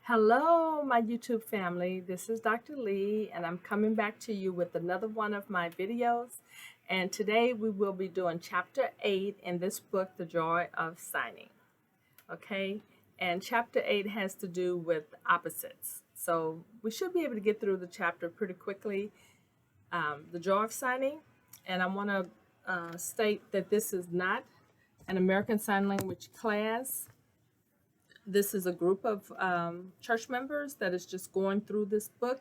Hello, my YouTube family. This is Dr. Lee, and I'm coming back to you with another one of my videos. And today we will be doing chapter 8 in this book, The Joy of Signing. Okay, and chapter 8 has to do with opposites. So we should be able to get through the chapter pretty quickly. The Joy of Signing. And I want to state that this is not an American Sign Language class. This is a group of church members that is just going through this book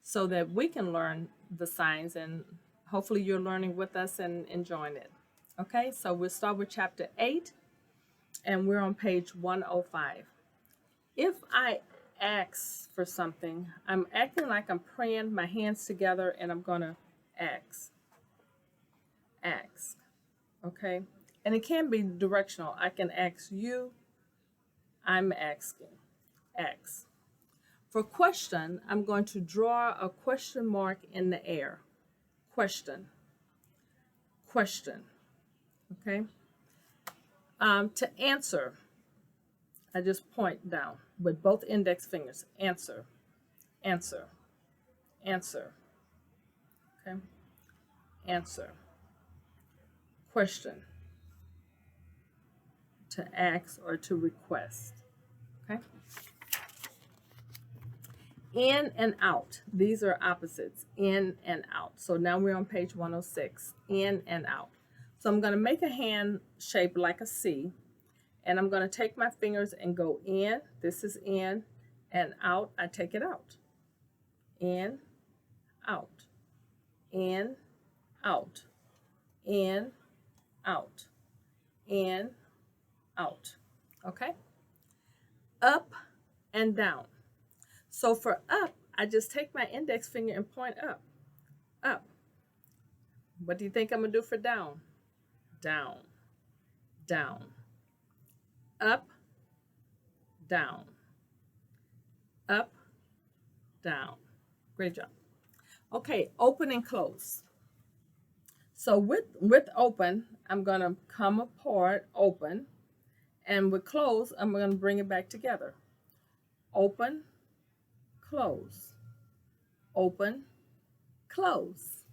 so that we can learn the signs, and hopefully you're learning with us and enjoying it. Okay, so we'll start with chapter 8, and we're on page 105. If I ask for something, I'm acting like I'm praying, my hands together, and I'm going to ask. Okay? And it can be directional. I can ask you, I'm asking. X. For question, I'm going to draw a question mark in the air. Question. Okay? To answer, I just point down with both index fingers. Answer. Okay? Answer. Question. To ask or to request. Okay? In and out. These are opposites. In and out. So now we're on page 106. In and out. So I'm going to make a hand shape like a C. And I'm going to take my fingers and go in. This is in. And out. I take it out. In. Out. In. Out. In. Out. In. Out. Okay? Up and down. So for up, I just take my index finger and point up. Up. What do you think I'm going to do for down? Down. Down. Up. Down. Up. Down. Great job. Okay, open and close. So with open, I'm going to come apart, open. And with close, I'm going to bring it back together. Open, close. Open, close.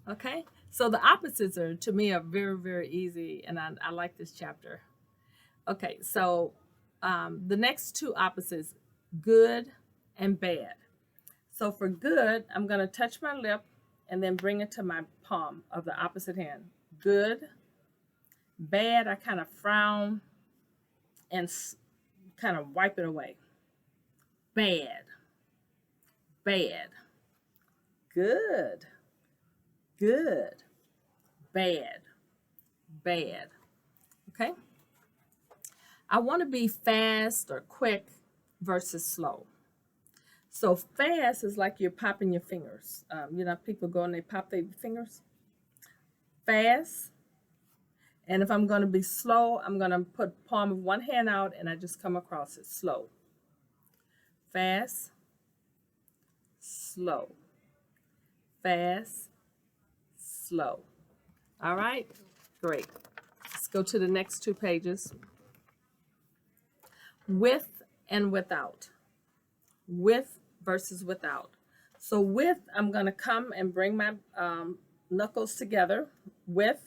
Okay? So the opposites are, to me, are very, very easy, and I like this chapter. Okay, so the next two opposites, good and bad. So for good, I'm going to touch my lip and then bring it to my palm of the opposite hand. Good. Bad, I kind of frown and kind of wipe it away. Bad. Good. Bad. Okay? I want to be fast or quick versus slow. So fast is like you're popping your fingers. People go and they pop their fingers. Fast. And if I'm going to be slow, I'm going to put palm of one hand out and I just come across it. Slow. Fast. Slow. Fast. Slow. All right? Great. Let's go to the next two pages. With and without. With versus without. So with, I'm going to come and bring my knuckles together. With.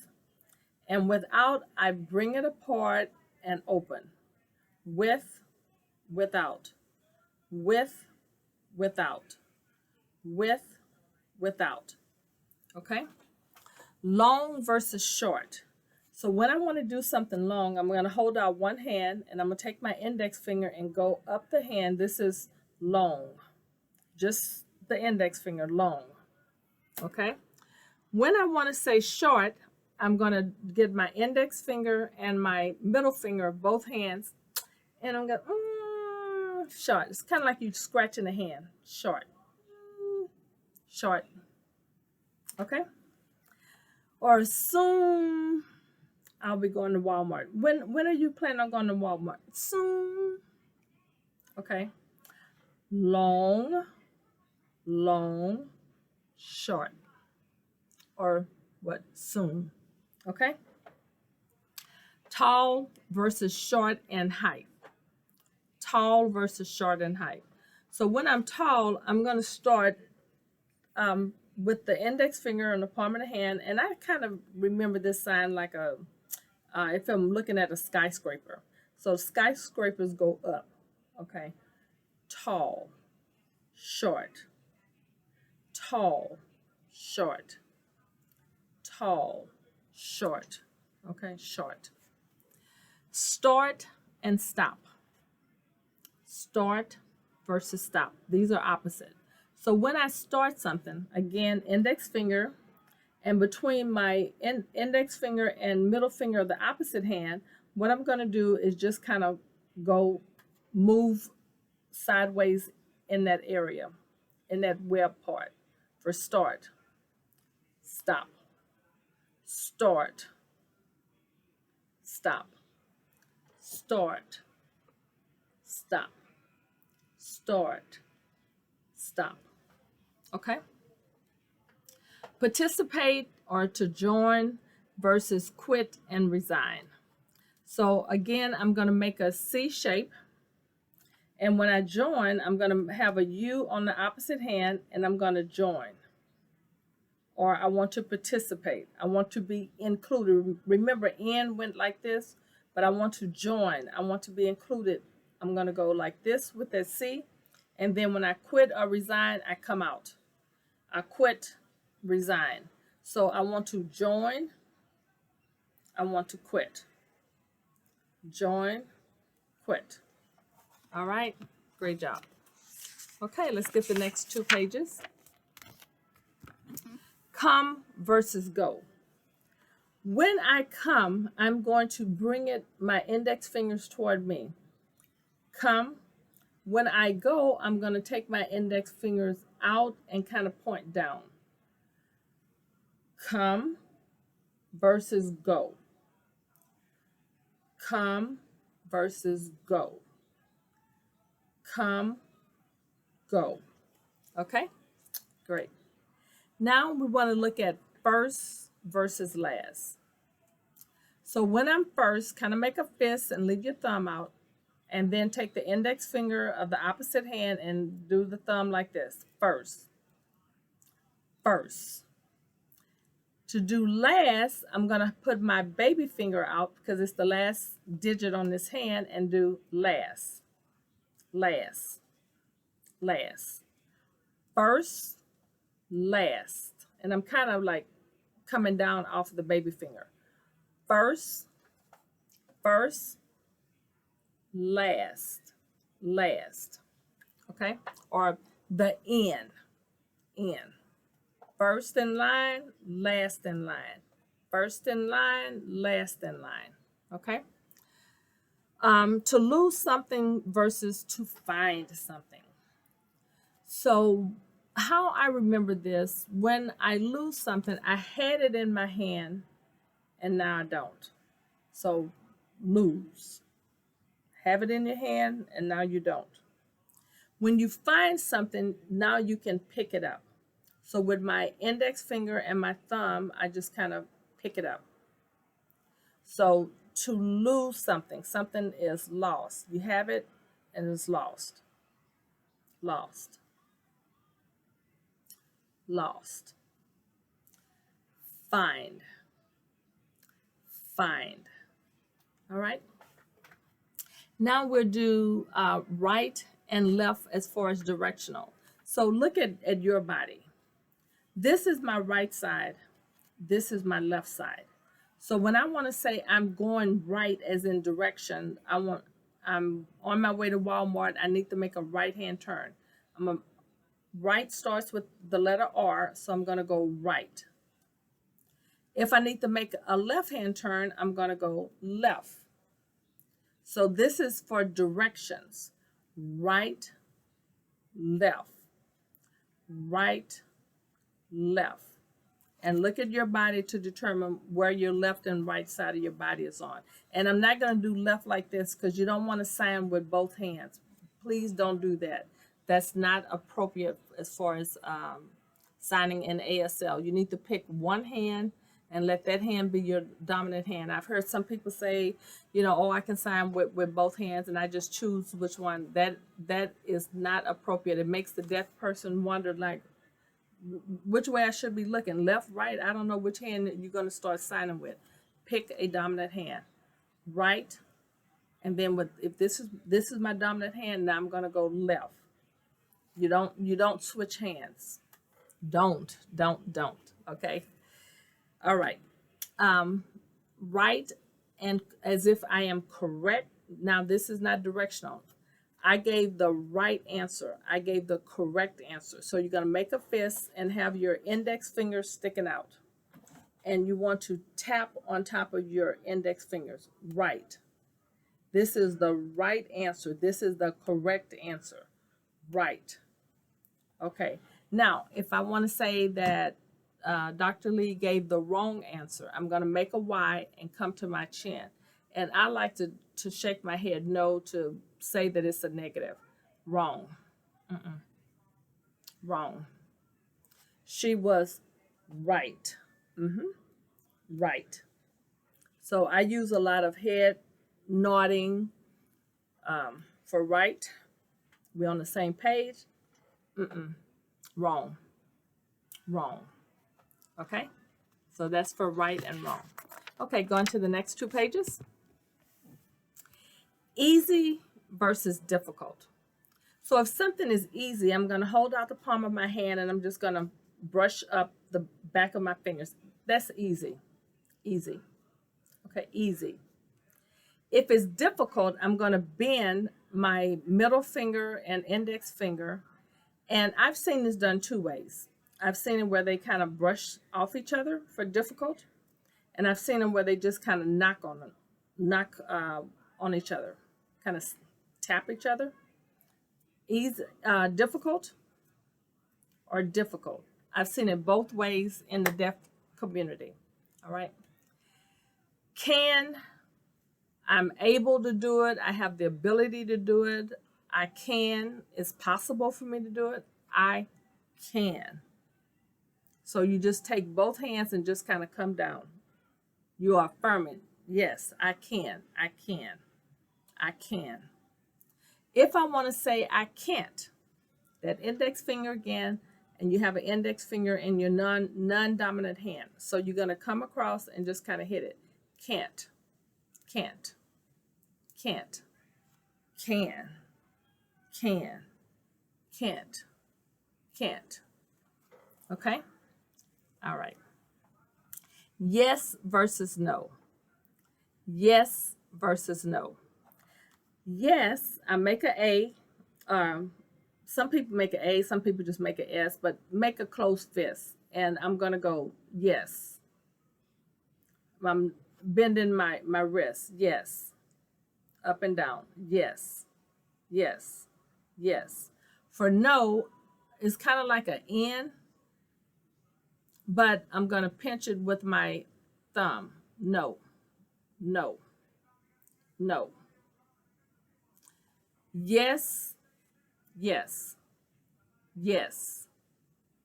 And without, I bring it apart and open. With, without. With, without. With, without. Okay? Long versus short. So when I want to do something long, I'm going to hold out one hand and I'm going to take my index finger and go up the hand. This is long. Just the index finger, long. Okay? When I want to say short, I'm going to get my index finger and my middle finger of both hands, and I'm going to, short. It's kind of like you scratching a hand. Short. Okay? Or soon I'll be going to Walmart. When are you planning on going to Walmart? Soon. Okay? Long, short. Or what? Soon. Okay? Tall versus short and height. tall versus short in height. So when I'm tall, I'm going to start with the index finger on the palm of the hand. And I kind of remember this sign like if I'm looking at a skyscraper. So skyscrapers go up, okay? Tall, short, tall, short, tall, short, okay? Short. Start and stop. Start versus stop. These are opposite. So when I start something, again, index finger, and between my index finger and middle finger of the opposite hand, what I'm going to do is just kind of move sideways in that area, in that web part. For start, stop, start, stop, start, stop, start, stop. Okay? Participate or to join versus quit and resign. So again, I'm going to make a C shape. And when I join, I'm going to have a U on the opposite hand and I'm going to join. Or I want to participate. I want to be included. Remember, in went like this, but I want to join. I want to be included. I'm going to go like this with that C. And then when I quit or resign, I come out. I quit, resign. So I want to join. I want to quit. Join, quit. All right, great job. Okay, let's get the next 2 pages. Come versus go. When I come, I'm going to bring my index fingers toward me. Come. When I go, I'm going to take my index fingers out and kind of point down. Come versus go. Come versus go. Come, go. Okay, great. Now we want to look at first versus last. So when I'm first, kind of make a fist and leave your thumb out, and then take the index finger of the opposite hand and do the thumb like this. First. First. To do last, I'm going to put my baby finger out because it's the last digit on this hand and do last. Last. Last. First, last. And I'm kind of like coming down off of the baby finger. First, first, last, last. Okay? Or the in. First in line, last in line. First in line, last in line. Okay? To lose something versus to find something. So how I remember this, when I lose something, I had it in my hand and now I don't. So lose. Have it in your hand and now you don't. When you find something, now you can pick it up. So with my index finger and my thumb, I just kind of pick it up. So to lose something, something is lost. You have it and it's lost. Lost. Lost. Find. Find. All right. Now we'll do right and left as far as directional. So look at your body. This is my right side. This is my left side. So when I want to say I'm going right as in direction, I'm on my way to Walmart. I need to make a right-hand turn. Right starts with the letter R, so I'm going to go right. If I need to make a left-hand turn, I'm going to go left. So this is for directions. Right, left. Right, left. And look at your body to determine where your left and right side of your body is on. And I'm not going to do left like this because you don't want to sign with both hands. Please don't do that. That's not appropriate as far as signing in ASL. You need to pick one hand and let that hand be your dominant hand. I've heard some people say, you know, oh, I can sign with both hands and I just choose which one. That is not appropriate. It makes the deaf person wonder, like, which way I should be looking, left, right. I don't know which hand you're going to start signing with. Pick a dominant hand, right? And then if this is my dominant hand, now I'm going to go left. You don't switch hands. Don't. Okay. All right. Right, and as if I am correct. Now this is not directional. I gave the right answer. I gave the correct answer. So you're going to make a fist and have your index finger sticking out. And you want to tap on top of your index fingers. Right. This is the right answer. This is the correct answer. Right. Okay. Now, if I want to say that Dr. Lee gave the wrong answer, I'm going to make a Y and come to my chin. And I like to shake my head no to say that it's a negative. Wrong. Wrong. She was right. Right. So I use a lot of head nodding for right. We're on the same page. Wrong. Wrong. Okay? So that's for right and wrong. Okay, going to the next 2 pages. Easy versus difficult. So if something is easy, I'm going to hold out the palm of my hand and I'm just going to brush up the back of my fingers. That's easy. Easy. Okay, easy. If it's difficult, I'm going to bend my middle finger and index finger. And I've seen this done 2 ways. I've seen it where they kind of brush off each other for difficult. And I've seen them where they just kind of knock on each other, kind of tap each other. Easy, difficult or difficult. I've seen it both ways in the deaf community. All right. I'm able to do it. I have the ability to do it. I can. It's possible for me to do it. I can. So you just take both hands and just kind of come down. You are affirming. Yes, I can. I can. I can. If I want to say I can't, that index finger again, and you have an index finger in your non-dominant hand. So you're going to come across and just kind of hit it. Can't. Can't. Can't. Can. Can. Can't. Can't. Okay? All right. Yes versus no. Yes versus no. Yes, I make an A. Some people make an A, some people just make an S, but make a closed fist. And I'm going to go, yes. I'm bending my wrist. Yes. Up and down. Yes. Yes. Yes. For no, it's kind of like an N, but I'm going to pinch it with my thumb. No. No. No. Yes. Yes. Yes.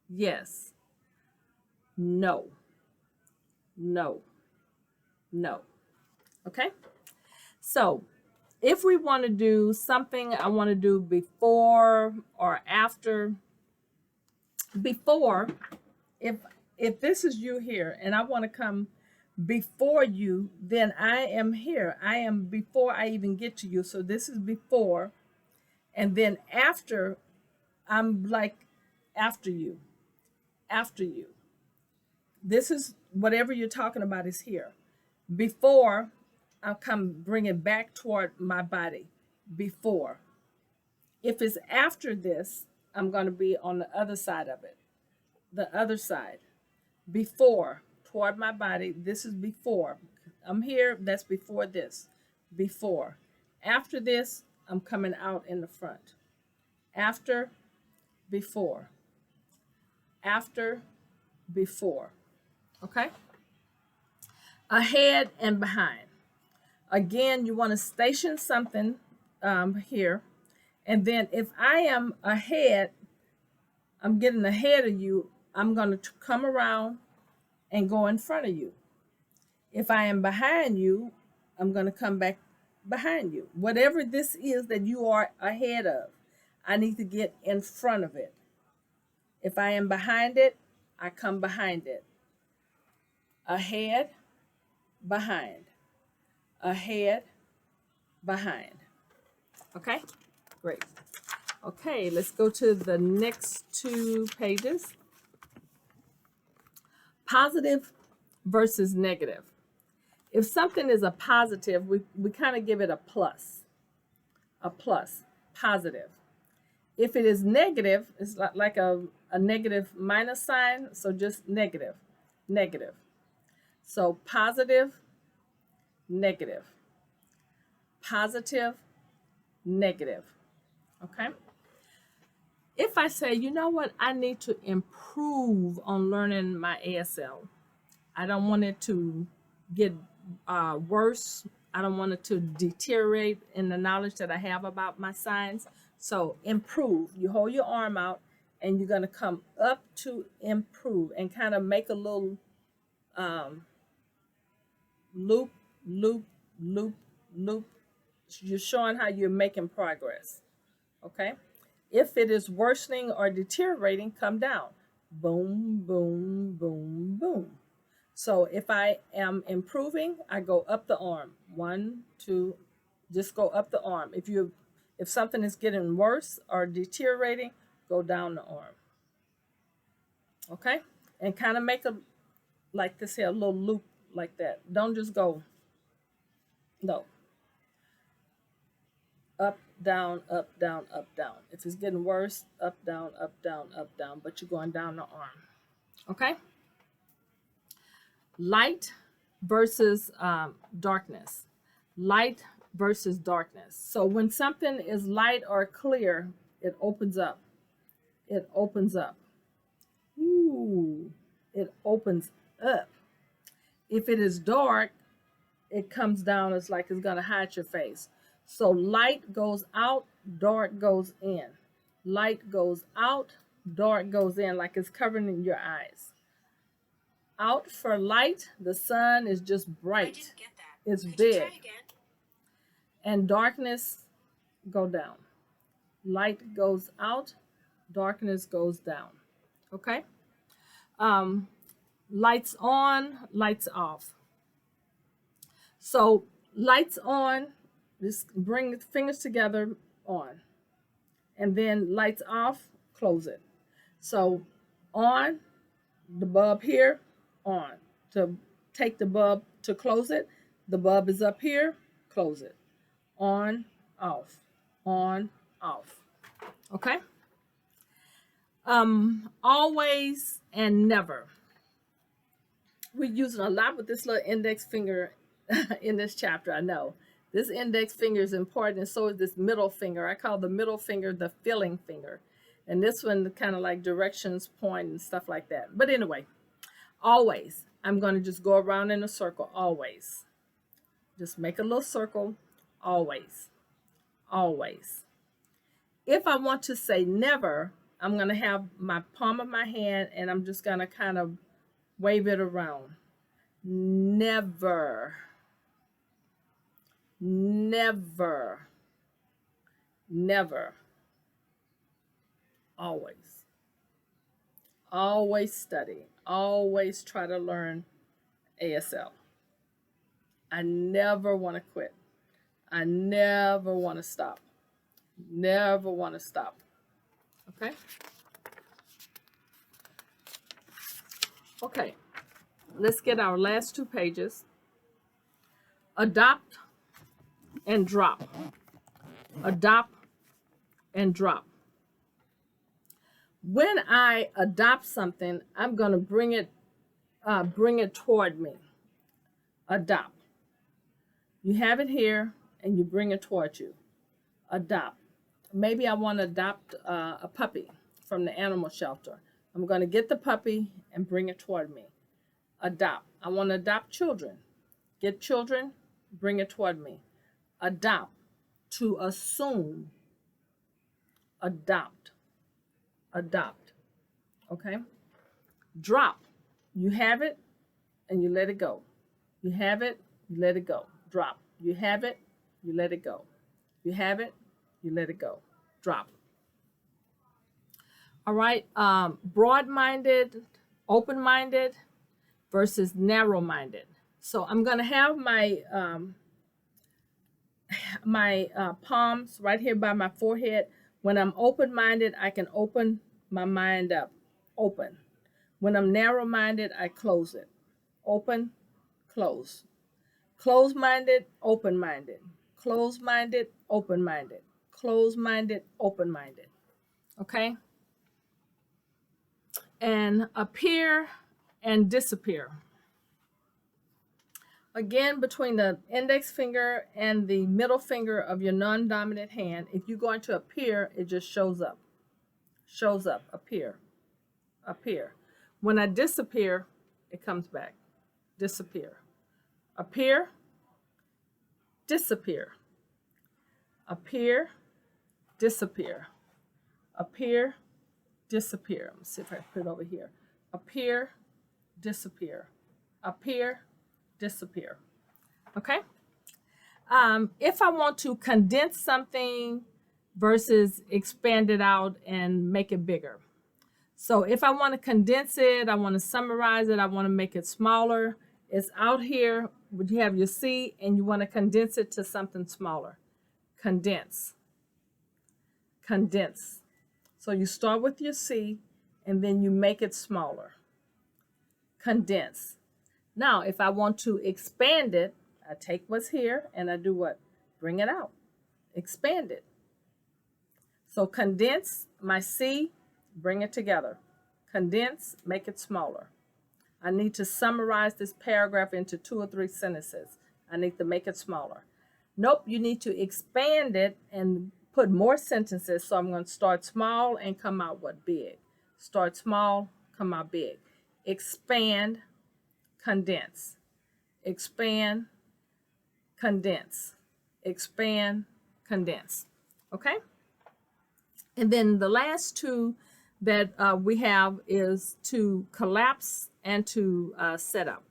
Yes. No. No. No. Okay? So, if we want to do something I want to do before or after, before, if this is you here and I want to come before you, then I am here. I am before I even get to you. So this is before. And then after, I'm like after you. After you. This is whatever you're talking about is here. Before, I'll come bring it back toward my body. Before. If it's after this, I'm going to be on the other side of it. The other side. Before, toward my body. This is before. I'm here. That's before this. Before. After this, I'm coming out in the front. After, before. After, before. Okay? Ahead and behind. Again, you want to station something here. And then if I am ahead, I'm getting ahead of you, I'm going to come around and go in front of you. If I am behind you, I'm going to come back behind you. Whatever this is that you are ahead of, I need to get in front of it. If I am behind it, I come behind it. Ahead, behind. Ahead, behind. Okay, great. Okay, let's go to the next 2 pages. Positive versus negative. If something is a positive, we kind of give it a plus, positive. If it is negative, it's like a negative minus sign, so just negative. So positive, negative, positive, negative, okay? If I say, you know what, I need to improve on learning my ASL. I don't want it to get worse. I don't want it to deteriorate in the knowledge that I have about my signs. So improve. You hold your arm out and you're going to come up to improve and kind of make a little loop, loop, loop, loop. You're showing how you're making progress. Okay? If it is worsening or deteriorating, come down. Boom, boom, boom, boom. So if I am improving, I go up the arm. 1, 2, just go up the arm. If something is getting worse or deteriorating, go down the arm. Okay? And kind of make a, like this here, a little loop like that. Don't just go, no. Up, down, up, down, up, down. If it's getting worse, up, down, up, down, up, down. But you're going down the arm. Okay? Light versus darkness. Light versus darkness. So when something is light or clear, it opens up. It opens up. Ooh, it opens up. If it is dark, it comes down. It's like it's going to hide your face. So light goes out, dark goes in. Light goes out, dark goes in, like it's covering your eyes. Out for light, the sun is just bright. I didn't get that. It's Could you big. try again? And darkness go down. Light goes out, darkness goes down. Okay? Lights on, lights off. So lights on, just bring the fingers together, on. And then lights off, close it. So on, the bulb here, on. To take the bulb to close it, the bulb is up here, close it. On, off, on, off. Okay? Always and never. We're using a lot with this little index finger in this chapter, I know. This index finger is important, and so is this middle finger. I call the middle finger the filling finger. And this one kind of like directions, point, and stuff like that. But anyway, always. I'm going to just go around in a circle, always. Just make a little circle, always. Always. If I want to say never, I'm going to have my palm of my hand and I'm just going to kind of wave it around. Never. Never. Never. Always. Always study. Always try to learn ASL. I never want to quit. I never want to stop. Never want to stop. Okay? Okay. Let's get our last 2 pages. Adopt and drop. Adopt and drop. When I adopt something, I'm going to bring it toward me. Adopt. You have it here and you bring it toward you. Adopt. Maybe I want to adopt a puppy from the animal shelter. I'm going to get the puppy and bring it toward me. Adopt. I want to adopt children. Get children, bring it toward me. Adopt. To assume. Adopt. Adopt. Okay? Drop. You have it, and you let it go. You have it, you let it go. Drop. You have it, you let it go. You have it, you let it go. Drop. All right. Broad-minded, open-minded versus narrow-minded. So I'm going to have my palms right here by my forehead. When I'm open-minded, I can open my mind up. Open. When I'm narrow-minded, I close it. Open, close. Closed-minded, open-minded. Closed-minded, open-minded. Closed-minded, open-minded. Okay? And appear and disappear. Again, between the index finger and the middle finger of your non-dominant hand, if you're going to appear, it just shows up. Shows up, appear, appear. When I disappear, it comes back. Disappear. Appear, disappear. Appear, disappear. Appear, disappear. Let me see if I can put it over here. Appear, disappear. Appear, disappear. Okay? If I want to condense something versus expand it out and make it bigger. So if I want to condense it, I want to summarize it, I want to make it smaller, it's out here, you have your C, and you want to condense it to something smaller. Condense. Condense. So you start with your C, and then you make it smaller. Condense. Now, if I want to expand it, I take what's here, and I do what? Bring it out. Expand it. So condense my C, bring it together. Condense, make it smaller. I need to summarize this paragraph into 2 or 3 sentences. I need to make it smaller. Nope, you need to expand it and put more sentences. So I'm going to start small and come out what? Big. Start small, come out big. Expand, condense. Expand, condense. Expand, condense. Okay? And then the last 2 that we have is to collapse and to set up.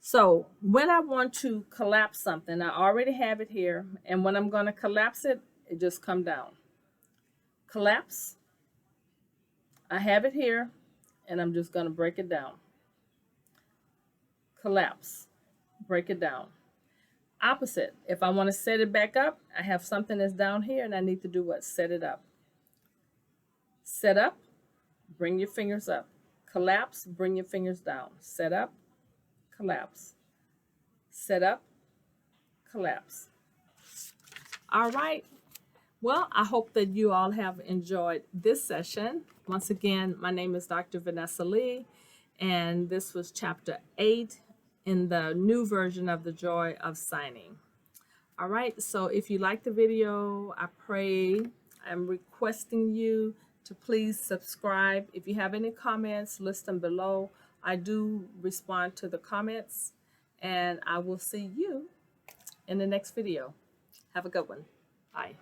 So when I want to collapse something, I already have it here. And when I'm going to collapse it, it just come down. Collapse. I have it here, and I'm just going to break it down. Collapse. Break it down. Opposite. If I want to set it back up, I have something that's down here, and I need to do what? Set it up. Set up. Bring your fingers up. Collapse. Bring your fingers down. Set up. Collapse. Set up. Collapse. All right. Well, I hope that you all have enjoyed this session. Once again, my name is Dr. Vanessa Lee, and this was Chapter 8 in the new version of The Joy of Signing. All right, so if you like the video, I pray, I'm requesting you to please subscribe. If you have any comments, list them below. I do respond to the comments, and I will see you in the next video. Have a good one. Bye.